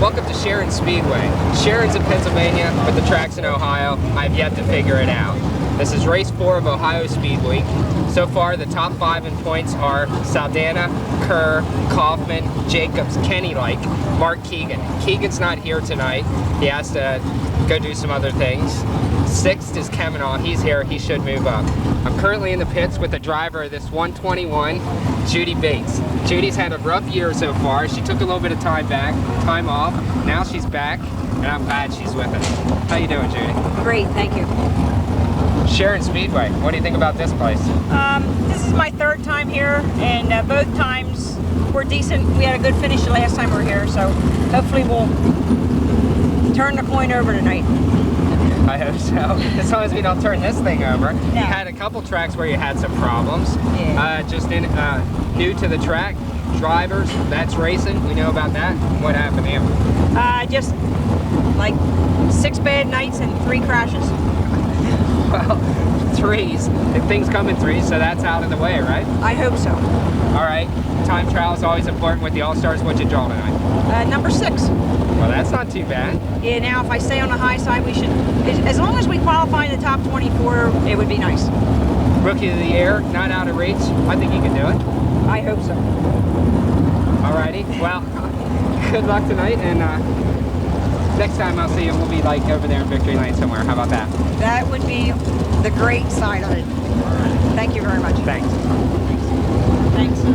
Welcome to Sharon Speedway. Sharon's in Pennsylvania, but the track's in Ohio. I've yet to figure it out. This is race 4 of Ohio Speedweek. So far, the top 5 in points are Saldana, Kerr, Kaufman, Jacobs, Kenny-like, Mark Keegan. Keegan's not here tonight. He has to go do some other things. 6th is Kavanaugh. He's here. He should move up. I'm currently in the pits with the driver of this 121, Judy Bates. Judy's had a rough year so far. She took a little bit of time off. Now she's back, and I'm glad she's with us. How you doing, Judy? Great, thank you. Sharon Speedway, what do you think about this place? This is my 3rd time here, and both times were decent. We had a good finish the last time we were here, so hopefully we'll turn the coin over tonight. I hope so, as long as we don't turn this thing over. No. You had a couple tracks where you had some problems. Yeah. New to the track, drivers, that's racing. We know about that. What happened to him? Just like 6 bad nights and 3 crashes. Well, 3s. If things come in 3s, so that's out of the way, right? I hope so. All right. Time trial is always important with the All-Stars. What'd you draw tonight? Number 6. Well, that's not too bad. Yeah, now if I stay on the high side, we should, as long as we qualify in the top 24, it would be nice. Rookie of the year, not out of reach. I think you can do it. I hope so. Alrighty, well, good luck tonight, and next time I'll see you, we'll be like over there in Victory Lane somewhere. How about that? That would be the great side of it. Thank you very much. Thanks. Thanks.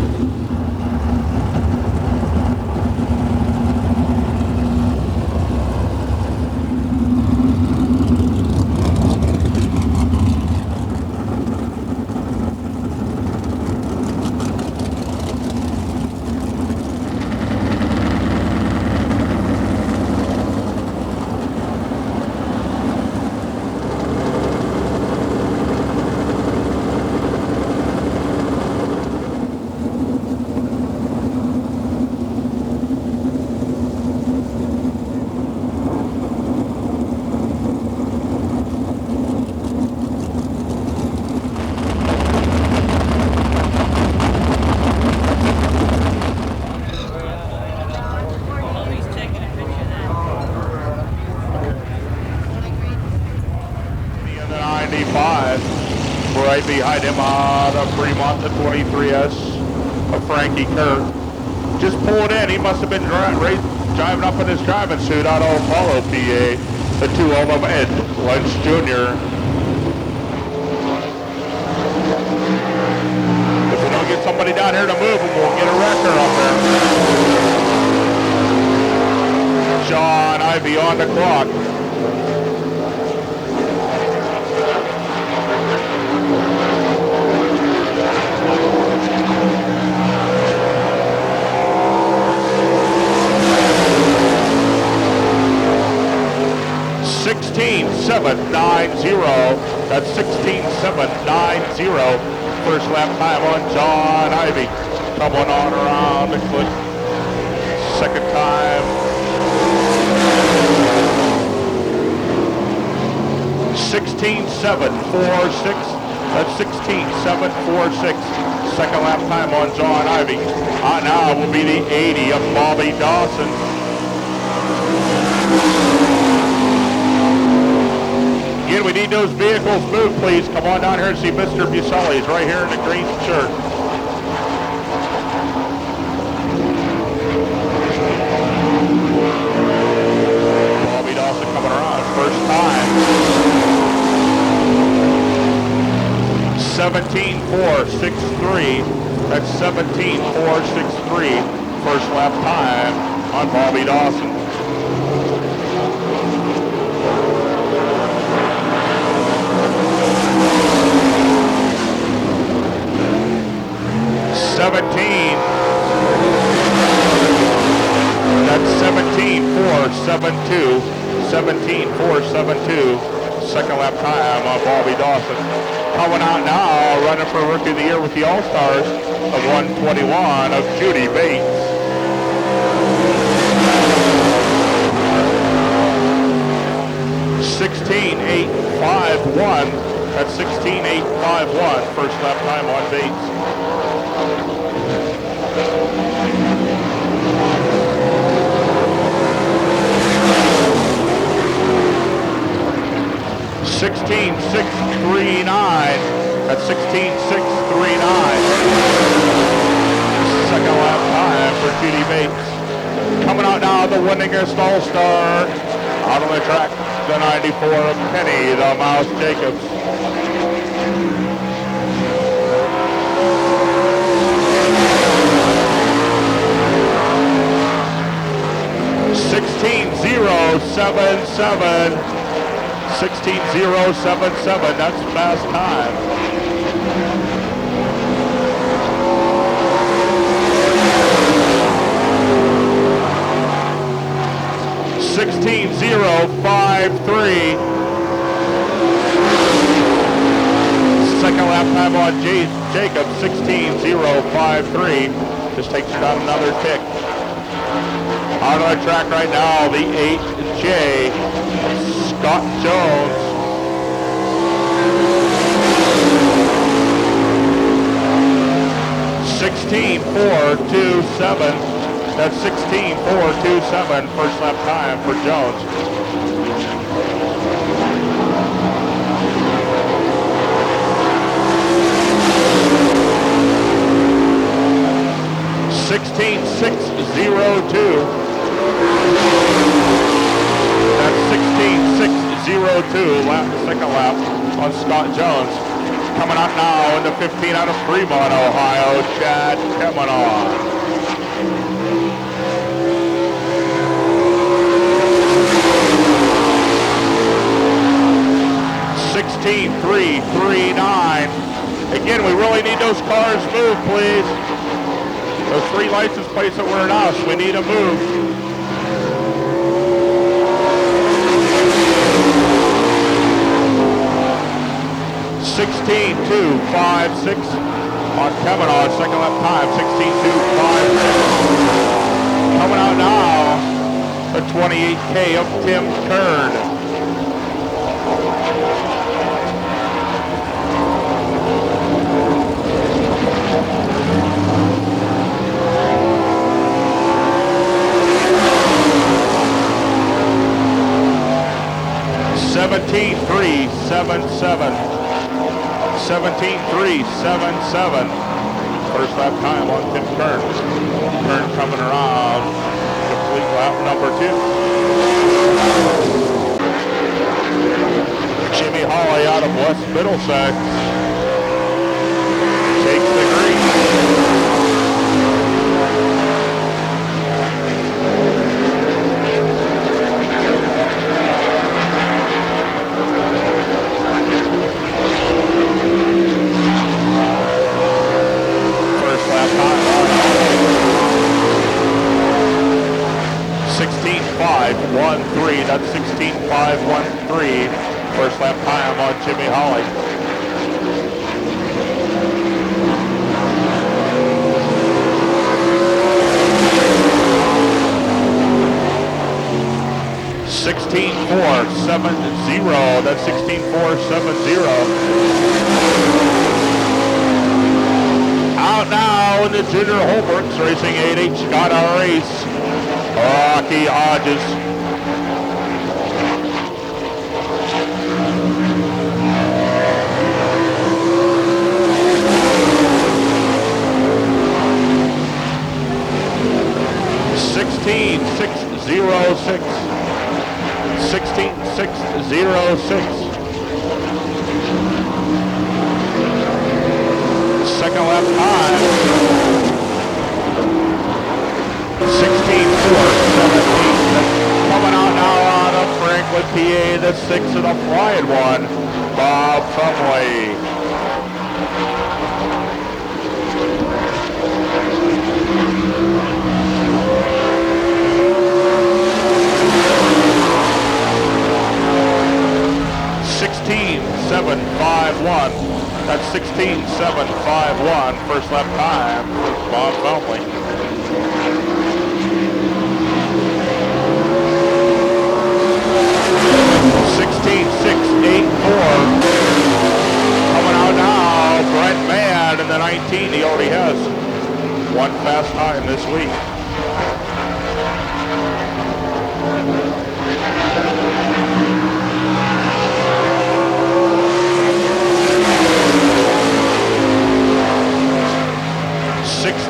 95. Right behind him out of Fremont, the 23S of Frankie Kerr. Just pulled in. He must have been driving up in his driving suit out of Apollo, PA. The 2 of them, Ed Lynch Jr. If we don't get somebody down here to move him, we'll get a wrecker up there. John Ivy on the clock. That's 16.790. First lap time on John Ivy. Coming on around the clip. Second time. 16.746. That's 16.746. Second lap time on John Ivy. Now will be the 80 of Bobby Dawson. Again, we need those vehicles moved, please. Come on down here and see Mr. Busali. He's right here in the green shirt. Bobby Dawson coming around. First time. 17.463. That's 17.463. First lap time on Bobby Dawson. 17. That's 17.472. 17.472. Second lap time on Bobby Dawson. Coming out now, running for Rookie of the Year with the All-Stars of 121 of Judy Bates. 16.851. That's 16.851. First lap time on Bates. 16.639. That's 16.639. Second lap time for Judy Bates. Coming out now, the winningest All-Star. Out on the track, the 94 of Penny, the Mouse Jacobs. $16.077. 16.077. That's fast time. $16.053. Second lap time on Jacob. 16.053. Just takes you down another tick. Out on the track right now, the 8J, Scott Jones. $16.427. That's 16.427 first lap time for Jones. $16.602. That's 16.602 second lap on Scott Jones. Coming out now into 15 out of Fremont, Ohio, Chad Kemanaugh. $16.339. Again, we really need those cars moved, please. Those 3 license plates that were in us, we need to move. $16.256 on Kemanaugh, second lap time, $16.256. Coming out now, the 28K of Tim Kern. $17.377. 17.377. First lap time on Tim Kern. Kern coming around. Complete lap number 2. Jimmy Hawley out of West Middlesex takes the green. First lap time on 16.513. That's 16.513. First lap time on Jimmy Hawley. $16.470. That's 16.470. Out now in the Junior Holbrooks racing 8H got our race. Rocky Hodges. $16.606. 16.606. Second lap time. 16.417. Coming out now out of Franklin, PA, the 6 of the flying one, Bob Trumway. $16.751. That's 16.751 first lap time for Bob Trumway. $16.684. Coming out now, Brent Mann in the 19. He already has one fast time this week.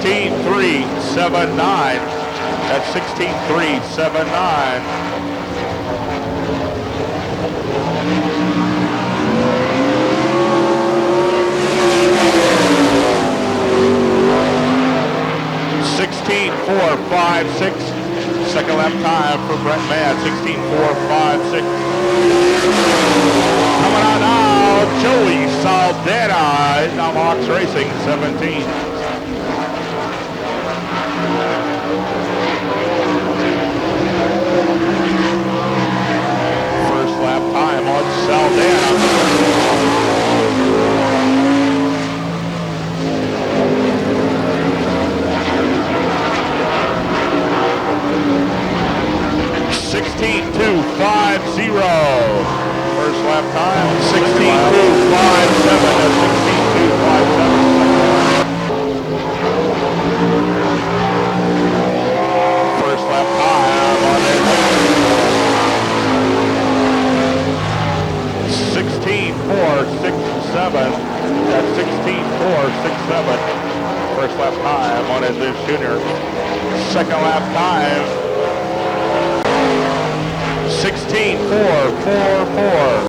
16.379. That's 16.379. Second lap time for Brett Mann, 16.456. Coming on now, Joey Saldana, now Hawks Racing, 17. First lap time on Saldana. 16.250. First lap time, 16.257. That's 16.257. First lap time on it. 16.467. That's 16.467. First lap time on it, this junior. Second lap time. 16.444.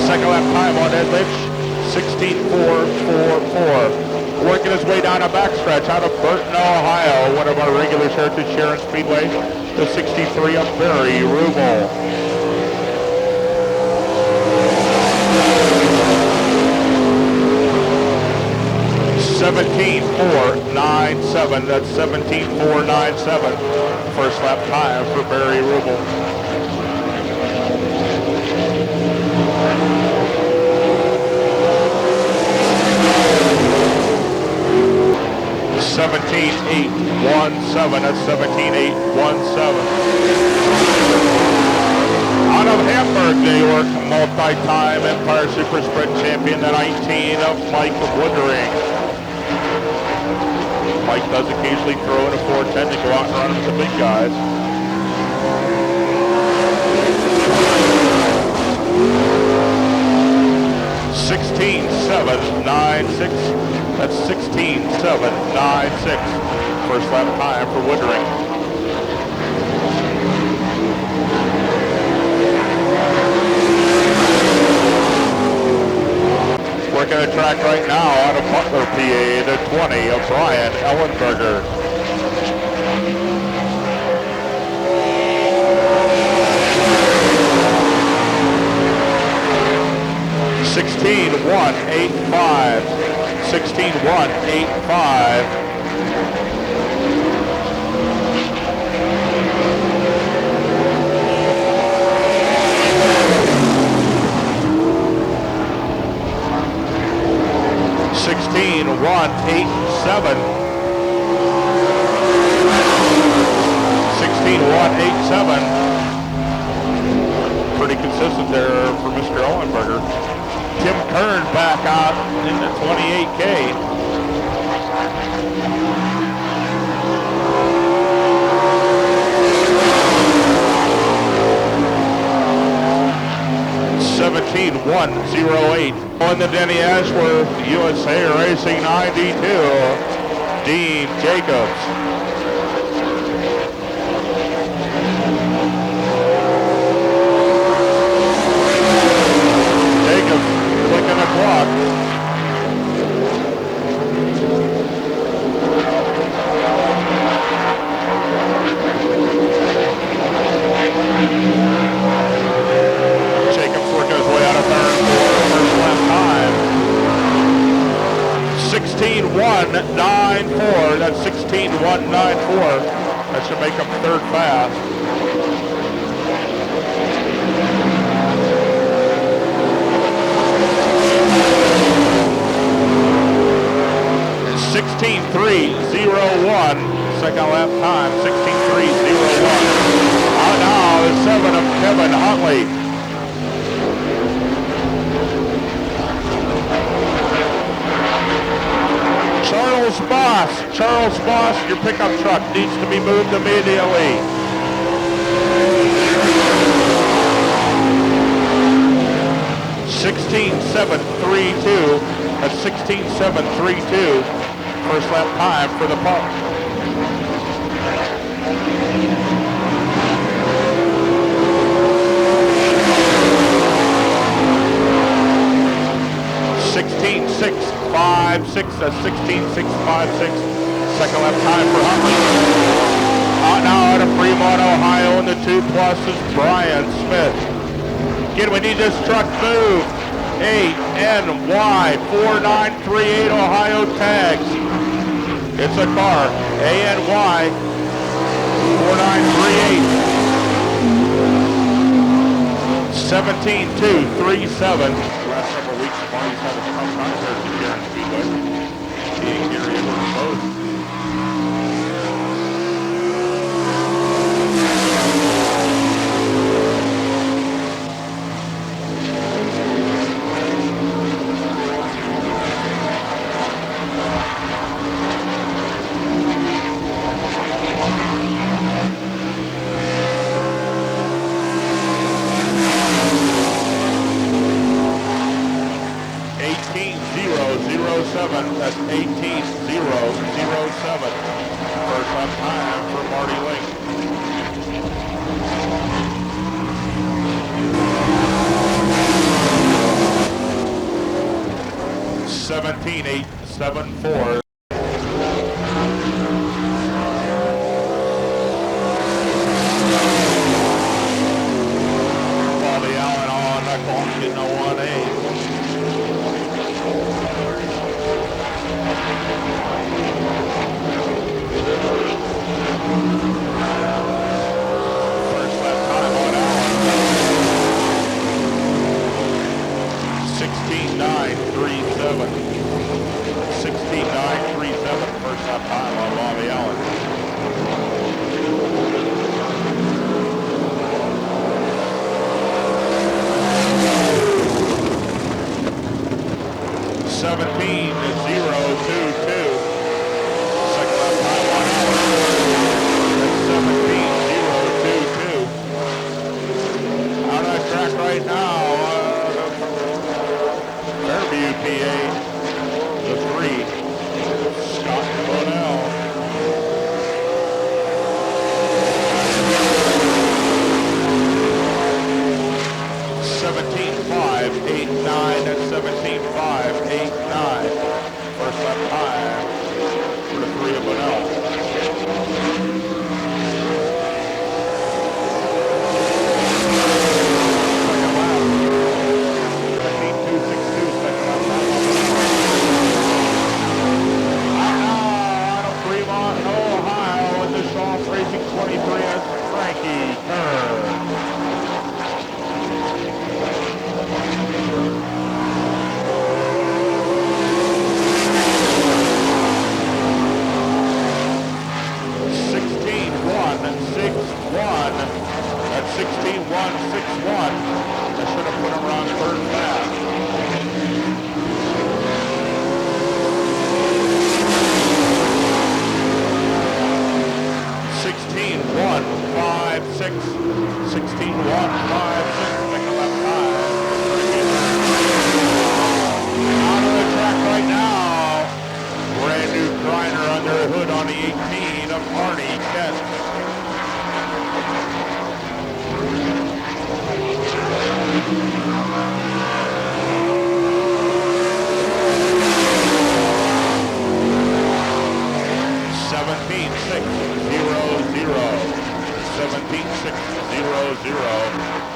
Second lap time on Ed Litch, 16.444. Working his way down a backstretch out of Burton, Ohio. One of our regulars here at the Sharon Speedway, the 63 of Barry Rubel. $17.497. That's $17.497. First lap time for Barry Rubel. $17.817. That's $17.817. Out of Hamburg, New York, multi-time Empire Super Sprint champion, the 19 of Mike Woodring. Mike does occasionally throw in a 410 to go out and run with the big guys. $16.796. That's $16.796. First lap time for Woodring. Working the track right now out of Butler, PA, the 20 of Brian Ellenberger. $16.185. $16.185. $16.187. $16.187. Pretty consistent there for Mr. Ellenberger. Tim Kern back out in the 28K. $17.108. On the Denny Ashworth USA Racing 92, Dean Jacobs. Clicking the clock. Jacobs working his way out of turn 4, first lap time. 16.194. That's 16.194. That should make him third fast. 16.301. Second lap time, 16.301. Out now is 7 of Kevin Huntley. Charles Boss, your pickup truck needs to be moved immediately. $16.732. That's $16.732. First lap time for the pup. That's 16.656. Second lap time for Huntley. Out now out of Fremont, Ohio, in the 2+ is Brian Smith. Again, we need this truck moved. ANY 4938 Ohio tags. It's a car. ANY 4938. 17.237. Last several weeks, Marty's had a tough time here at the Sharon Speedway. Being here in the boat. That's 18.007. First lap time for Marty Link. $17.874. Bobby Allen on that clock getting a 1.8. First lap time on Allen. 16.937. 16.937. First lap time on Bobby Allen. $17.022. Second lap time on Allen. That's 17.022. Out on the track right now, Fairview, PA, the 3, Scott Bonnell. $17.589. That's 17.589. First lap time for the 3 of Bonnell. Second lap. 17.262. Second lap time on Bonnell. Out of Fremont, Ohio, in the Soft Racing 23S, Frankie Kerr. 16.161. That's 16.161. I should have put him around third fast. 16.156. 16.156. Second lap time. Out of the track right now. Brand new grinder under the hood on the 18 of Arnie Kent.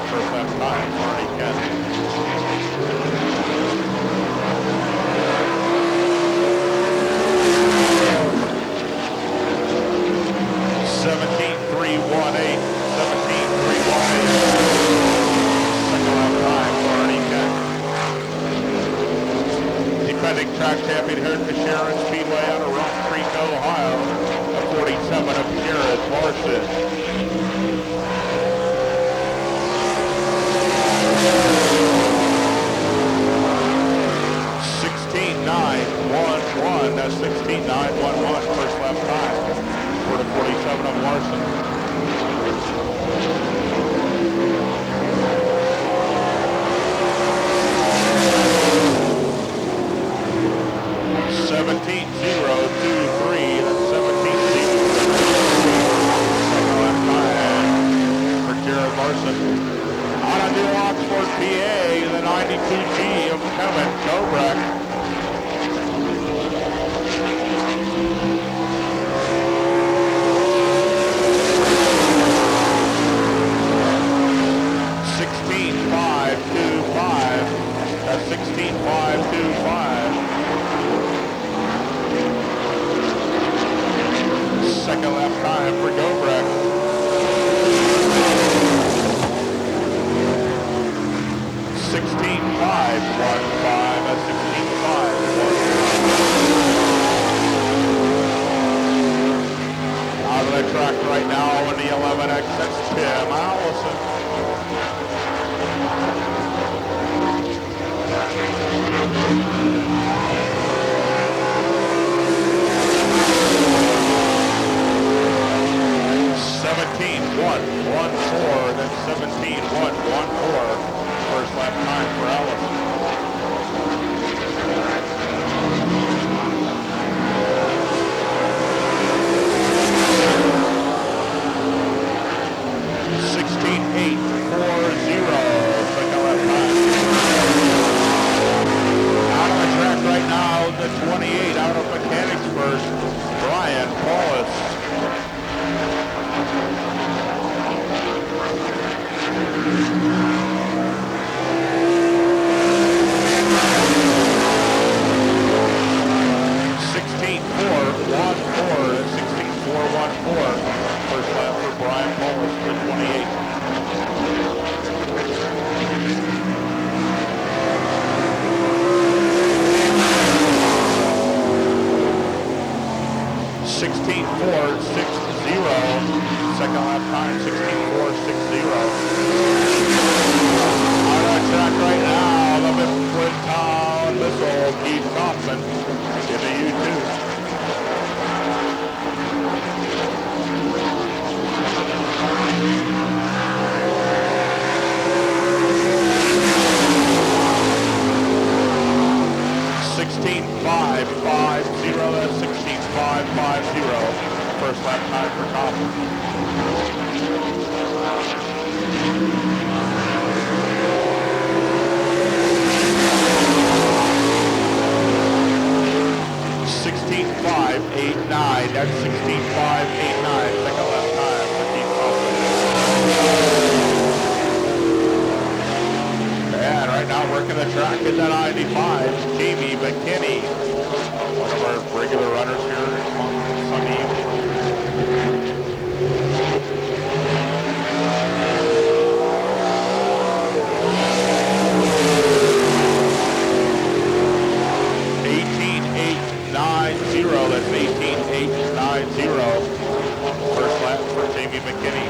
First lap time, Arnie Kent. 17.318. 17.318. Second lap time for Arnie Kent. Defending track champion here at the Sharon Speedway out of Rock Creek, Ohio. The 47 of Jared Larson. second lap time for Gobrecht. 16.515 at 16.515. Out of the track right now in the 11X, that's Tim Allison. Then 17.114. First lap time for Allison. 16.840. Second lap time. Out on the track right now, the 28 out of Mechanicsburg, Brian Paulus. 16.414. First lap for Brian Paulus for 28. 16.460. Second lap time 16.460. On our track right now, the Midland Town Missile, Keith Kaufman, in the U2. 16.550. That's 16.550. First lap time for Kaufman. 16.589. That's 16.589. Second lap time for Keith Kaufman. And right now working the track in that 95, Jamie McKinney, one of our regular runners here on Sunday evening. 18.890. That's 18.890. First lap for Jamie McKinney.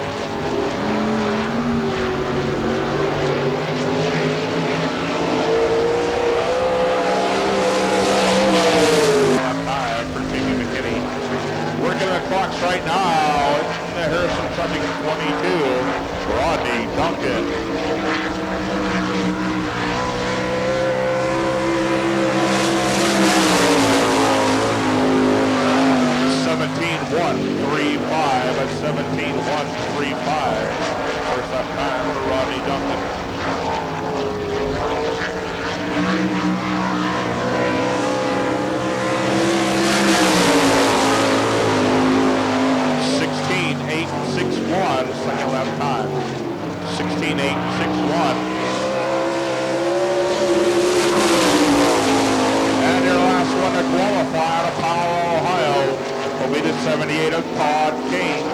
17.135. First lap time for Rodney Duncan. Second lap time. 16.861. And your last one to qualify out of Powell, Ohio, will be the 78 of Todd Kane.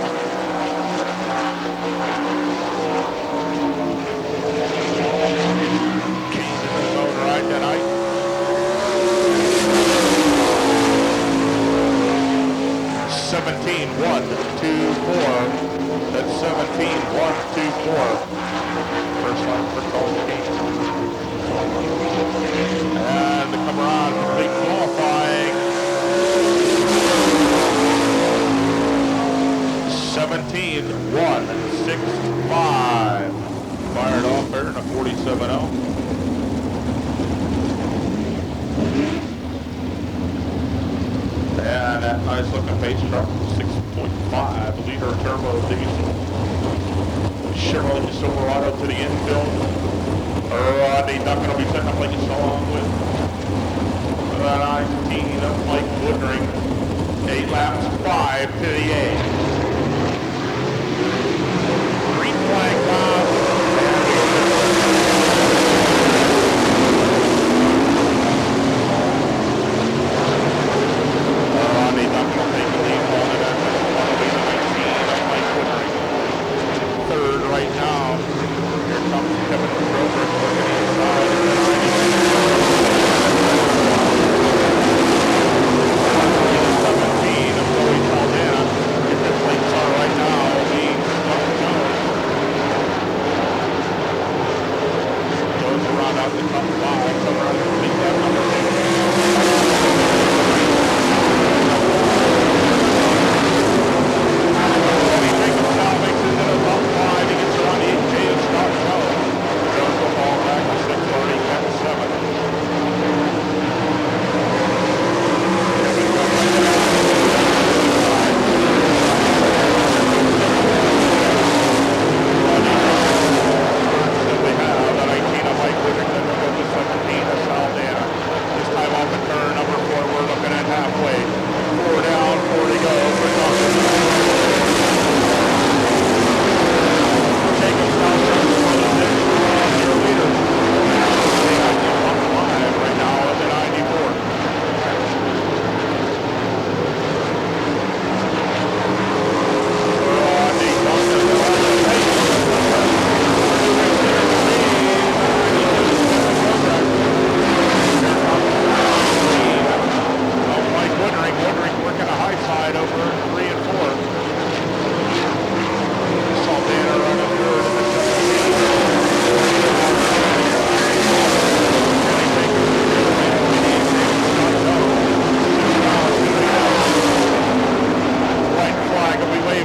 Kane in the zone right tonight. 17.124. That's 17.124. First lap for Todd Kane. And to come around complete qualifying. 17.165. Fired off there in a 47.0. And that nice looking pace truck, 6.5 liter turbo diesel. Chevrolet Silverado to the infield. Rodney Duncan will be setting up like you saw along with that I-15 of Mike Woodring. 8 laps, 5 to the 8. Green flag off. Rodney Duncan will take the lead on it.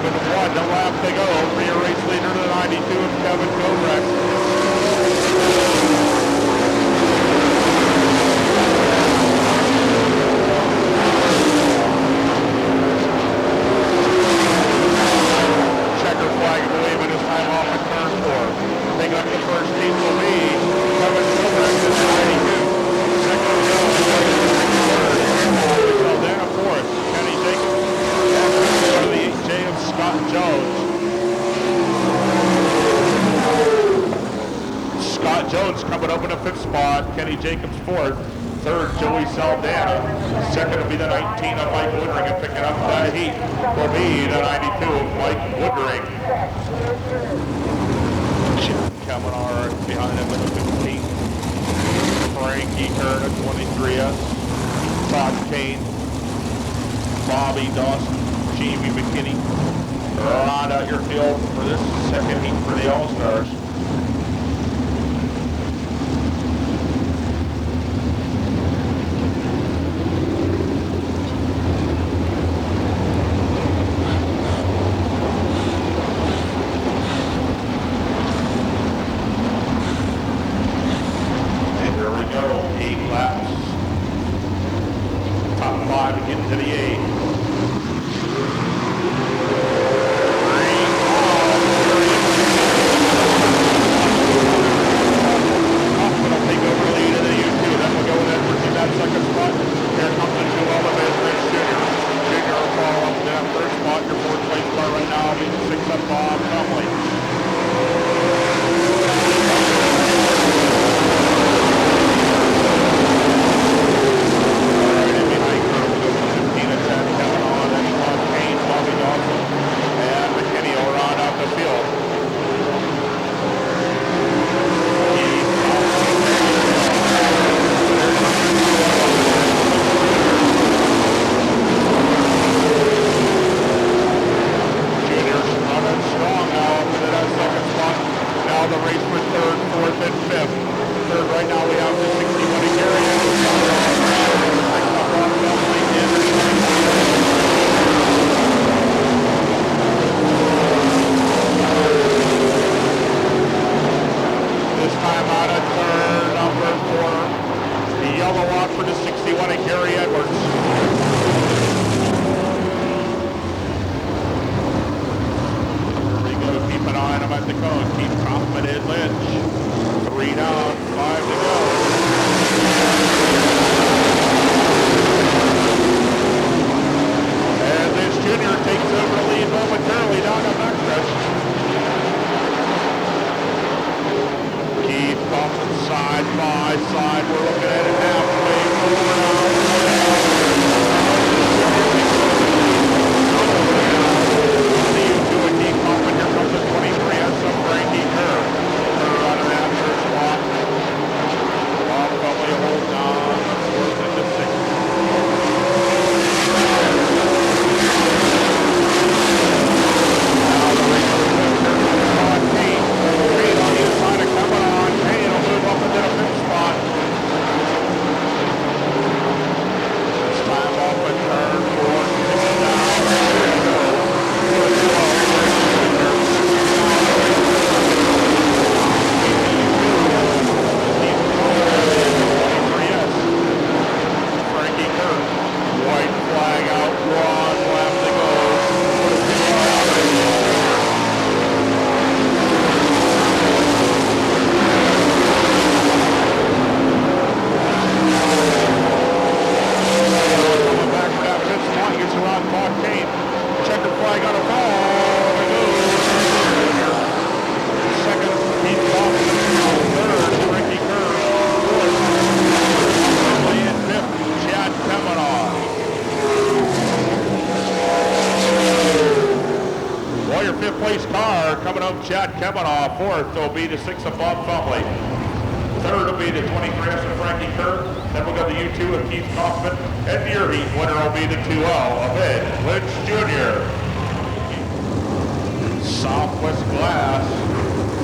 11-1, the lap to go for your race leader to the 92 of Kevin Gobrecht. Checker flag, I believe, in his time off at turn 4. Taking up the first piece will be Kevin Gobrecht in the 92. Second to go, Saldana fourth, Kenny Jacobs. After the 8J of Scott Jones. Scott Jones coming up in the 5th spot. Kenny Jacobs 4th. 3rd, Joey Saldana. 2nd will be the 19 of Mike Woodring, and picking up the heat will be the 92 of Mike Woodring. Coming on behind him in the 15. Frankie Kern at 23S. Todd Kane. Bobby Dawson. Jamie McKinney. Round out your field for this second heat for the All-Stars. Chad Kavanaugh. 4th will be the 6th of Bob Fumley. 3rd will be the 23S of Frankie Kirk. Then we'll go to U2 of Keith Kaufman. And your heat winner will be the 2L of Ed Lynch Jr. Southwest Glass.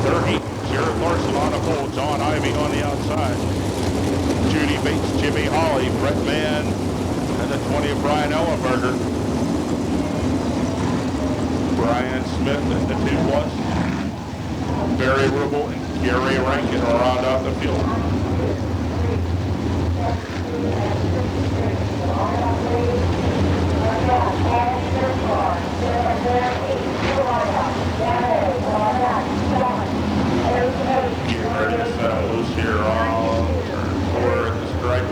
3rd heat, Jared Larson on the pole. John Ivy on the outside. Judy Bates, Jimmy Hawley, Brett Mann, and the 20 of Brian Ellenberger. Ryan Smith in the 2 plus. Barry Rubel and Gary Rankin are round out the field. Getting ready to set up loose here on turn 4 at the stripe.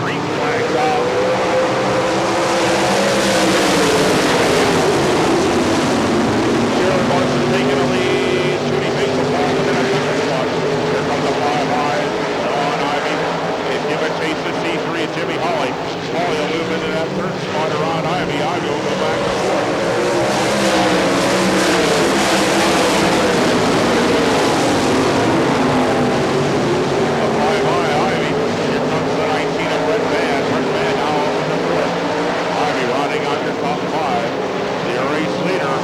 Green flags out. Sharon Marson taking a lead. Judy Bates will fall within a second spot. Here comes the 5 high. John Ivy. They give a chase to C3 and Jimmy Hawley. Hawley will move into that 3rd spot around Ivy. Ivy will go back to 4th. The 5 high Ivy. Here comes the 19 of Brett Van. Brett Van now up in the 4th. Ivy riding on your top 5. The race leader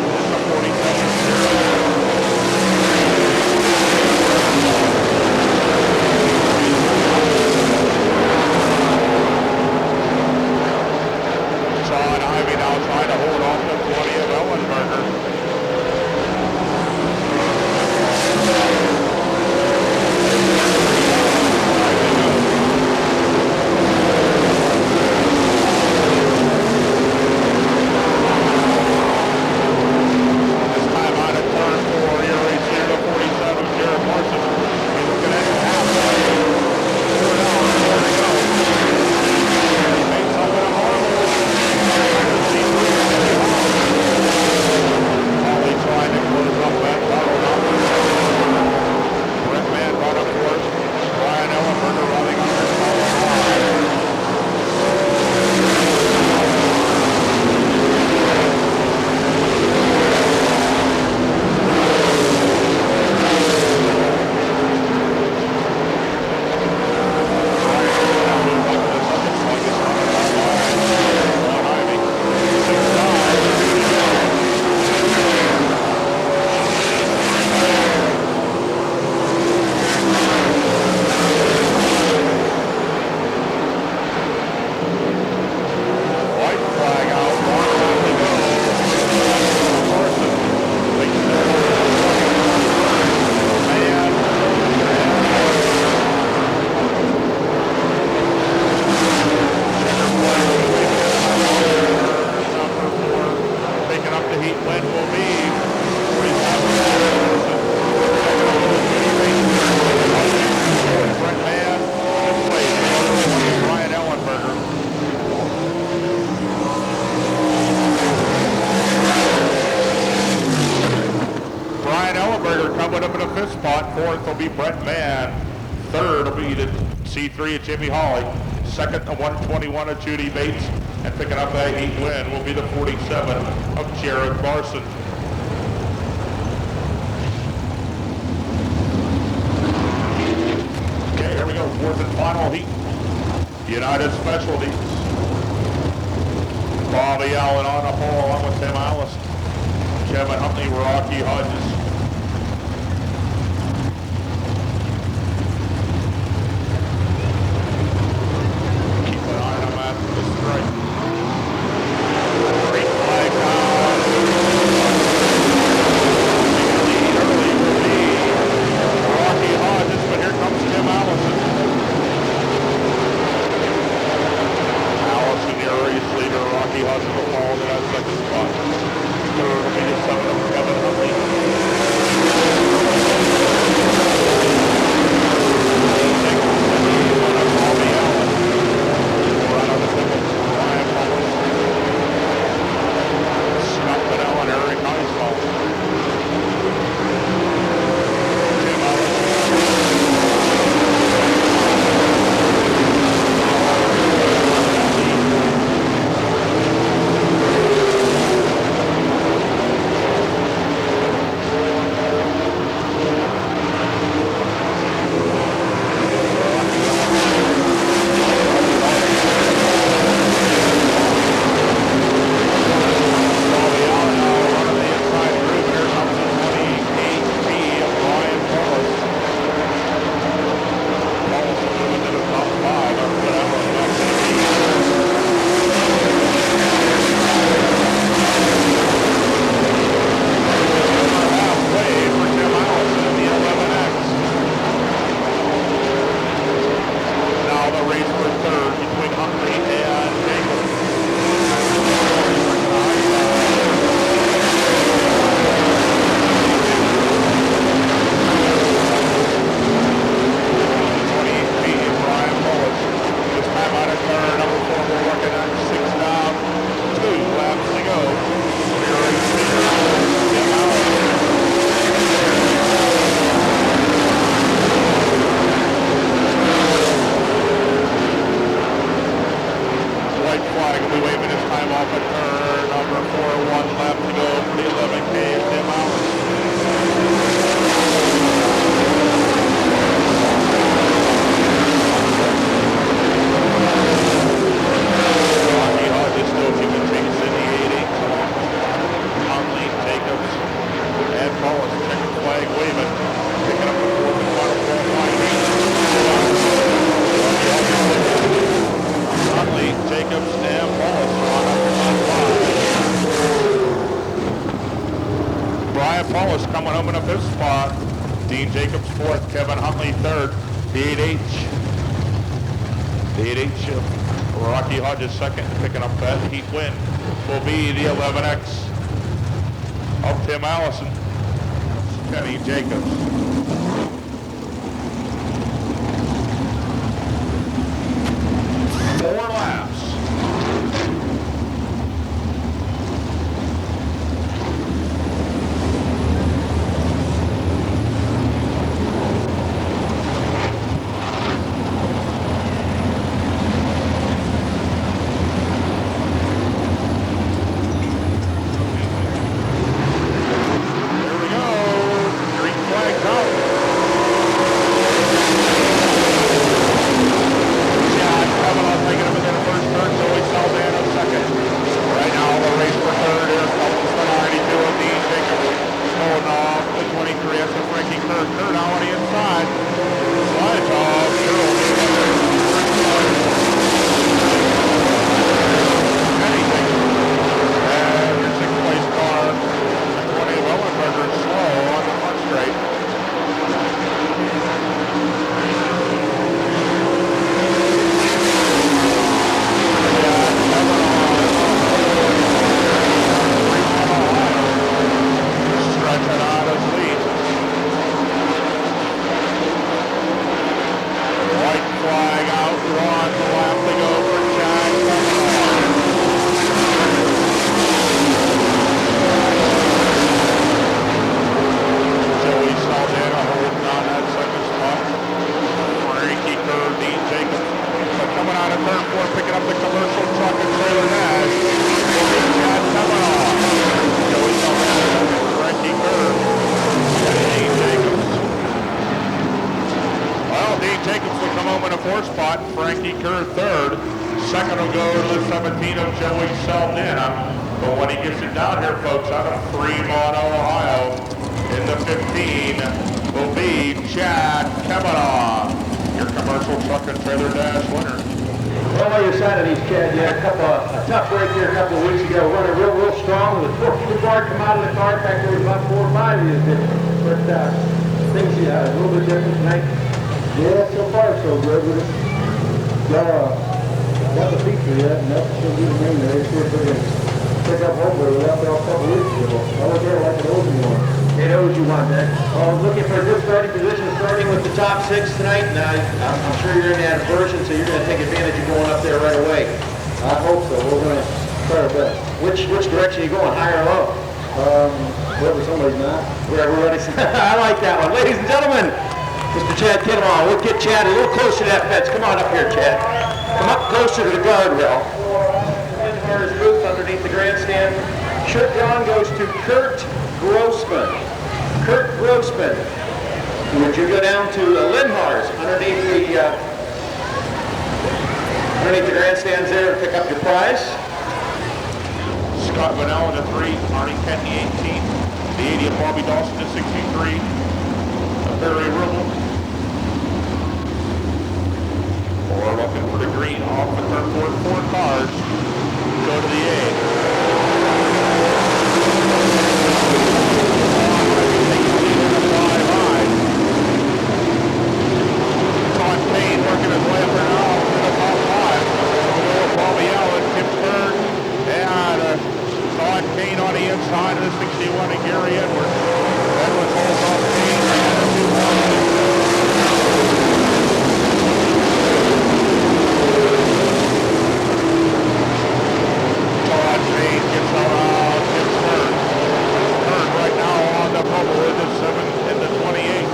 is the 47. John Ivy now trying to hold off the 20 of Ellenberger. This time out at turn 4, here race leader the 47, Jared Marson. He's looking at his halfway. Third out, there we go. He makes up in a marble. Holly trying to close up that tunnel. Brett Mann brought up fourth. Brian Ellenberger running on his top 5. Coming up in the 5th spot. 4th will be Brett Mann. 3rd will be the C3 of Jimmy Hawley. 2nd, the 121 of Judy Bates. And picking up that heat win will be the 47 of Jared Marson. Okay, here we go. 4th and final heat. United Specialties. Bobby Allen on the pole along with Tim Allison. Kevin Huntley, Rocky Hodges. Rocky Hodges will fall in that 2nd spot. 3rd will be the 7 of Kevin Huntley. flag will be waving his time off at turn number 4, 1 left to go for the 11K of Tim Allen. Rocky Hodges still keeping pace in the 8-8. Conley, Jacobs, and Paulus. Checkered flag waving. Picking up the 4th and final front line. Conley, Jacobs, and Paulus on up to 5. Brian Paulus coming home in a 5th spot. Dean Jacobs 4th. Kevin Huntley 3rd. The 8H. The 8H Rocky Hodges 2nd. Picking up that heat win will be the 11X of Tim Allison. Kenny Jacobs. 4 laps. But when he gets it down here, folks, out of Fremont, Ohio, in the 15 will be Chad Kavanaugh, your commercial truck and trailer dash winner. Well, while you're signing these, Chad, you had a tough break here a couple of weeks ago, running real strong with the car come out of the car. In fact, there was about 4 or 5 of you that did. But things a little bit different tonight. Yeah, so far so good. We got the feature yet, and that's still good to me. They should pick up hopefully. We left it off a couple weeks ago. I was there like an old one. It owes you one, Nick. Looking for a good starting position, starting with the top 6 tonight. Now, I'm sure you're in that version, so you're going to take advantage of going up there right away. I hope so. We're going to try our best. Which direction are you going, high or low? Wherever somebody's not. Wherever everybody's I like that one. Ladies and gentlemen, Mr. Chad Kavanaugh. We'll get Chad a little closer to that fence. Come on up here, Chad. Come up closer to the guardrail. Lindhar's booth underneath the grandstand. Shirt drawn goes to Kurt Grossman. Kurt Grossman. Would you go down to Lindhar's underneath the grandstands there and pick up your prize? Scott Vanell to 3, Arnie Kenny 18, the 80 of Bobby Dawson to 63, Barry Ribble. We're looking for the green off the turn 4 cars. Go to the 8. Todd Payne working his way up there now to the top 5. Bobby Allen, Tim Bird, and Todd Payne on the inside of the 61 and Gary Edwards. Edwards holds off Payne and the 2-1. Todd Payne gets around Tim Bird. Bird right now on the bubble in the 7 in the 28.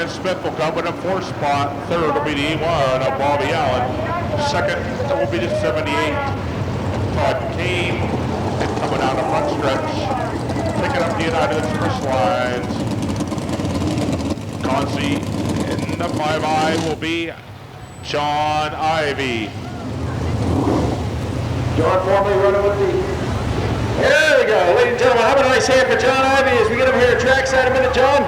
Ryan Smith will come in a 4th spot. 3rd will be the E1 of Bobby Allen. 2nd will be the 78. Todd Kane coming down the front stretch. Picking up the United Express lines. Consi in the 5i will be John Ivey. John formerly running with the... There we go. Ladies and gentlemen, how about a nice hand for John Ivey as we get him here at trackside a minute, John?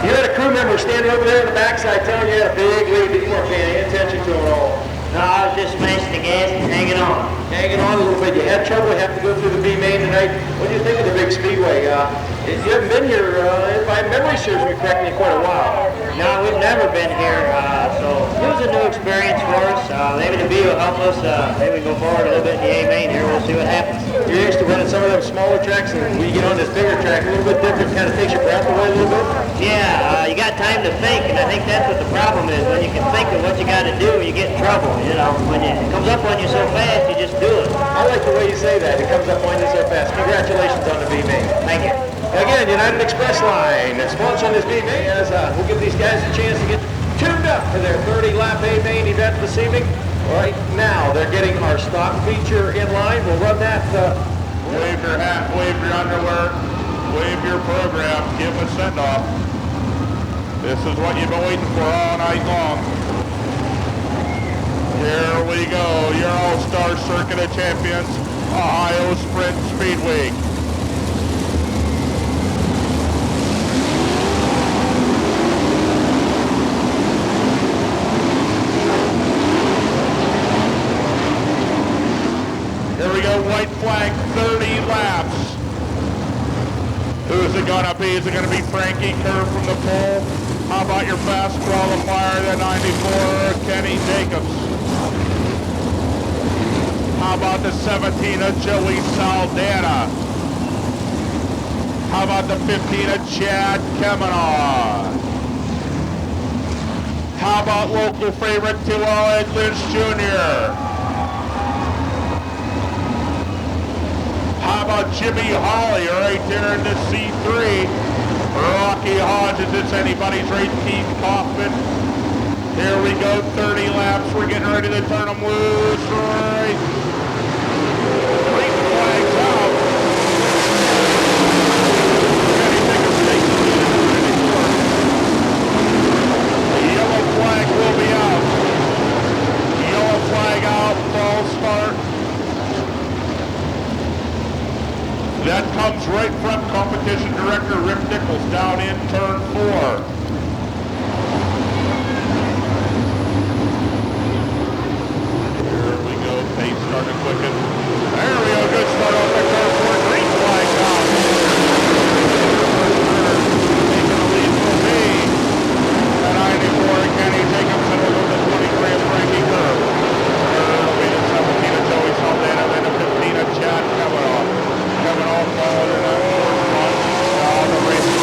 You had a crew member standing over there on the backside telling you had a big lead, but you weren't paying any attention to it at all. No, I was just smashing the gas and hanging on. Hanging on a little bit. You had trouble having to go through the B main tonight. What do you think of the big speedway? You haven't been here, if my memory serves me correctly, in quite a while. No, we've never been here, so it was a new experience for us. Maybe the B will help us. Maybe go forward a little bit in the A main here. We'll see what happens. You're used to running some of those smaller tracks, and when you get on this bigger track, a little bit different, kind of takes your breath away a little bit. Yeah, you got time to think, and I think that's what the problem is. When you can think of what you got to do, you get in trouble. You know, when it comes up on you so fast, you just do it. I like the way you say that. It comes up on you so fast. Congratulations on the B main. Thank you. Again, United Express line is sponsoring this B main as we'll give these guys a chance to get tuned up for their 30-lap A main event this evening. Right now, they're getting our stock feature in line. We'll run that. Wave your hat, wave your underwear, wave your program, give a send-off. This is what you've been waiting for all night long. Here we go, your All-Star Circuit of Champions, Ohio Speedweek. Here we go, white flag, 30 laps. Who's it gonna be? Is it gonna be Frankie Kerr from the pole? How about your fast qualifier, the 94, Kenny Jacobs? How about the 17 of Joey Saldana? How about the 15 of Chad Kavanaugh? How about local favorite Ed Lynch Jr.? How about Jimmy Hawley right there in the C3? Rocky Hodges, it's anybody's race. Keith Kaufman. Here we go, 30 laps. We're getting ready to turn them loose. Right. Green flags out. Kenny Jacobs takes the lead in the first. The yellow flag will be out. Yellow flag out, false start. That comes right from competition director Rick Nichols down in turn 4. Here we go, pace starting to quicken. There we go, good start off the turn 4, green flag out. Taking the lead will be the 94 Kenny Jacobson over the 23 of Frankie Kerr. Will be the 17 of Joey Saldana, then the 15 of Chad Kavanaugh. Coming off all in that fourth spot. The race is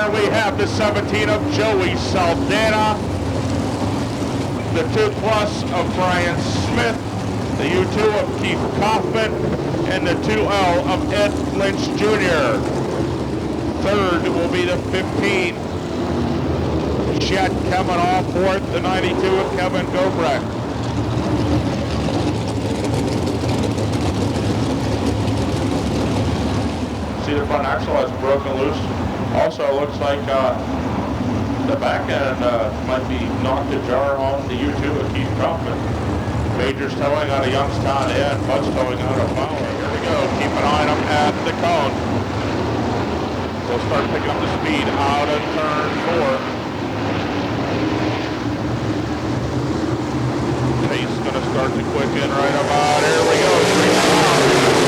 car, we have the 17 of Joey Saldana, the 2 Plus of Brian Smith, the U2 of Keith Kaufman, and the 2L of Ed Lynch Jr. Third will be the 15, Chet coming off. Fourth, the 92 of Kevin Gobrecht. See, the front axle has broken loose. Also looks like the back end might be knocked ajar on the U2 of Keith Kaufman. Majors towing out of Youngstown and Bud's towing out of Fowler. Here we go. Keep an eye on them at the cone. We'll start picking up the speed out of turn 4. Pace is going to start to quicken right about. Here we go. 3 miles.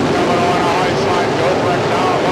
Coming on a high side, Gobrecht now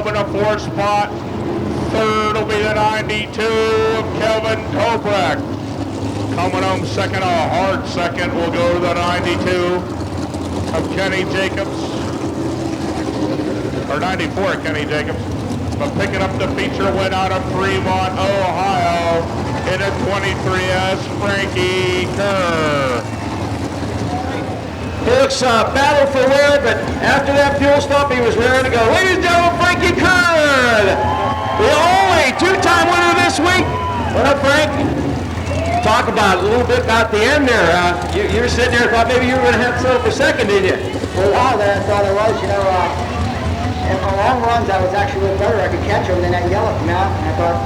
12 in the 4th spot. 3rd will be the 92 of Kevin Dobrik. Coming home second, a hard second, will go to the 92 of Kenny Jacobs. Or 94 of Kenny Jacobs. But picking up the feature win out of Fremont, Ohio, in a 23S, Frankie Kerr. He looks battle for wear, but after that fuel stop, he was raring to go. Ladies and gentlemen, Frankie Kerr, the only two-time winner this week. What up, Frank? Talk about a little bit about the end there. You were sitting there and thought maybe you were going to have to settle for second, didn't you? For a while there, I thought I was. In the long runs, I was actually a little better. I could catch him, and then that yellow came out, and I thought,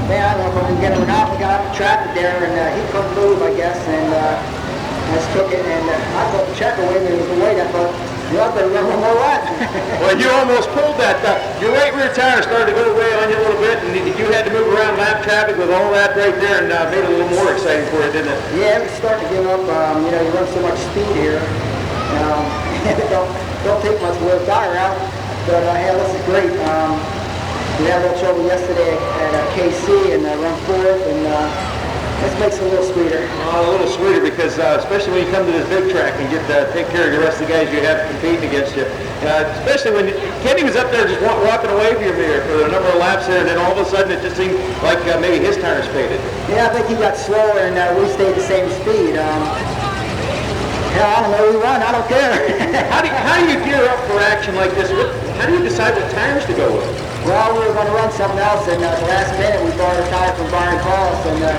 man, I don't know if I can get him or not. We got up the traffic there, and he couldn't move, I guess, and I just took it, and I thought the check away, but it was the weight. I thought, I better run one more lap. Well, you almost pulled that. Your right rear tire started to go away on you a little bit, and you had to move around lap traffic with all that right there, and made it a little more exciting for you, didn't it? Yeah, it was starting to give up. You run so much speed here. Don't take much wear tire out. But hey, this is great. We had a little trouble yesterday at KC and run 4th, and this makes it a little sweeter. A little sweeter because especially when you come to this big track and get take care of the rest of the guys you have competing against you. Especially when Kenny was up there just walking away from you there for a number of laps there, and then all of a sudden it just seemed like maybe his tires faded. Yeah, I think he got slower and we stayed the same speed. I don't know, we won, I don't care. How do you gear up for action like this? How do you decide what tires to go with? Well, we were going to run something else, and at the last minute we borrowed a tire from Brian Cross, and I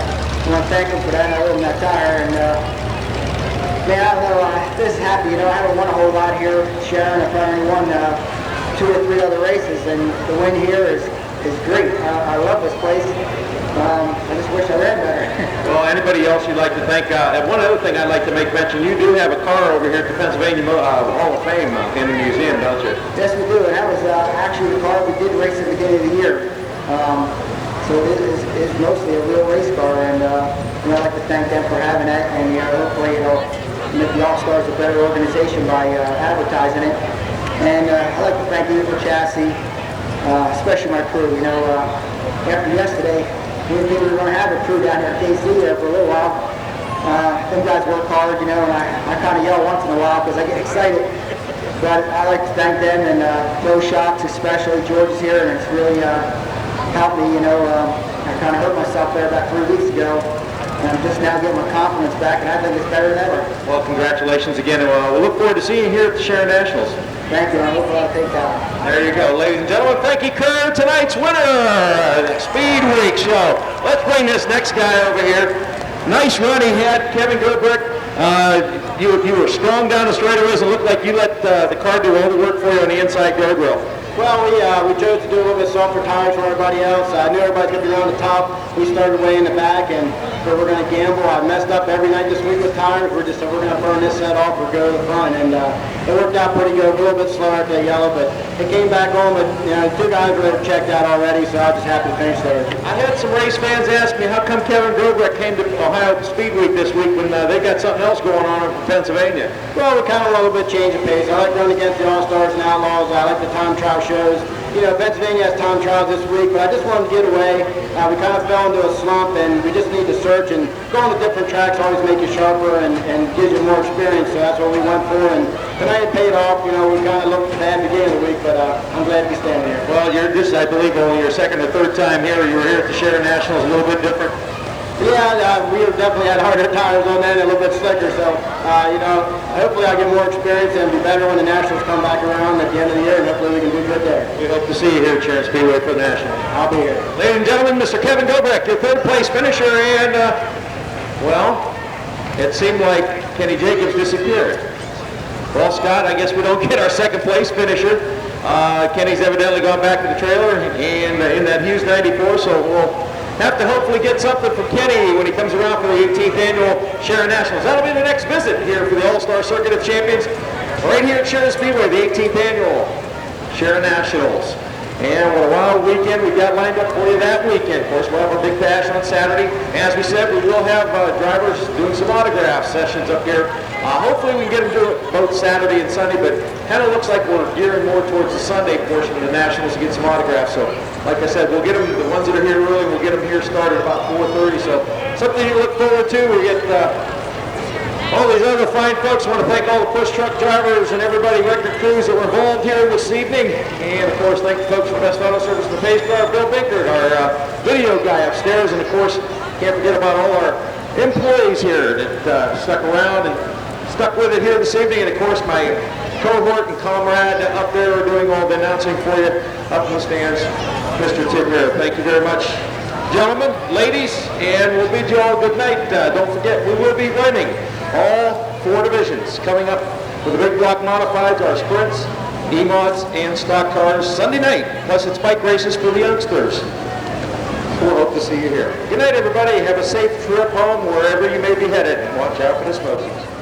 want to thank him for that. I owe him that tire, and man, I don't know, this is happy. I haven't won a whole lot here, Sharon. I've only won 2 or 3 other races, and the win here is great. I love this place. I just wish I ran better. Well, anybody else you'd like to thank? One other thing I'd like to make mention, you do have a car over here at the Pennsylvania Hall of Fame in the museum, don't you? Yes, we do, and that was actually the car we did race at the beginning of the year. So it is mostly a real race car, and I'd like to thank them for having that, and hopefully it'll make the All-Stars a better organization by advertising it. And I'd like to thank you for Chassis, especially my crew. After yesterday, we didn't think we were going to have a crew down here at KC there for a little while. Them guys work hard, and I kind of yell once in a while because I get excited. But I'd like to thank them, and Pro Shocks especially. George is here, and it's really helped me. I kind of hurt myself there about 3 weeks ago, and I'm just now getting my confidence back, and I think it's better than ever. Well, congratulations again, and we'll look forward to seeing you here at the Sharon Nationals. Thank you. I hope I'll take that. There you go, ladies and gentlemen. Frankie Kerr, tonight's winner of the Speedweek show. Let's bring this next guy over here. Nice run he had, Kevin Dobrik. You were strong down the straightaways and looked like you let the car do all the work for you on the inside guardrail. Well, we chose to do a little bit softer tires for everybody else. I knew everybody's going to be around the top. We started way in the back, and so we're going to gamble. I messed up every night this week with tires. We're going to burn this set off or go to the front, and it worked out pretty good. A little bit slower at the yellow, but it came back on. But 2 guys were checked out already, so I was just happy to finish there. I had some race fans ask me how come Kevin Dobrik came to Ohio Speedweek this week when they got something else going on in Pennsylvania. Well, we kind of want a little bit change of pace. I like running against the All-Stars and Outlaws. I like the time trial shows. Pennsylvania has time trials this week, but I just wanted to get away. We kind of fell into a slump, and we just need to search, and going to different tracks always make you sharper and gives you more experience, so that's what we went for, and tonight it paid off. We kind of looked bad at the beginning of the week, but I'm glad to be standing here. Well, this, I believe, only your 2nd or 3rd time here. You were here at the Sharon Nationals, a little bit different. Yeah, we definitely had harder tires on that and a little bit slicker, so, hopefully I'll get more experience and be better when the Nationals come back around at the end of the year, and hopefully we can do good there. We hope to see you here at Sharon Speedway for the Nationals. I'll be here. Ladies and gentlemen, Mr. Kevin Dobrik, your 3rd place finisher, and, it seemed like Kenny Jacobs disappeared. Well, Scott, I guess we don't get our 2nd place finisher. Kenny's evidently gone back to the trailer and in that Hughes 94, so we'll have to hopefully get something from Kenny when he comes around for the 18th annual Sharon Nationals. That'll be the next visit here for the All-Star Circuit of Champions, right here at Sharon Speedway, the 18th annual Sharon Nationals. And what a wild weekend we've got lined up for you that weekend. Of course, we'll have our big bash on Saturday. As we said, we will have drivers doing some autograph sessions up here. Hopefully we can get them to do it both Saturday and Sunday, but kind of looks like we're gearing more towards the Sunday portion of the Nationals to get some autographs. So, like I said, we'll get them, the ones that are here early, we'll get them here started about 4:30. So, something to look forward to. We get all these other fine folks. I want to thank all the push truck drivers and everybody, record crews that were involved here this evening. And of course, thank the folks from Best Auto Service and the Pace Car, Bill Binkert, our video guy upstairs. And of course, can't forget about all our employees here that stuck around and stuck with it here this evening. And of course, my cohort and comrade up there are doing all the announcing for you up in the stands, Mr. Tim here. Thank you very much, gentlemen, ladies, and we'll bid you all good night. Don't forget, we will be running all 4 divisions coming up with the big block modifieds, our sprints, E-mods, and stock cars Sunday night. Plus it's bike races for the youngsters. We'll hope to see you here. Good night, everybody. Have a safe trip home wherever you may be headed. And watch out for the smokies.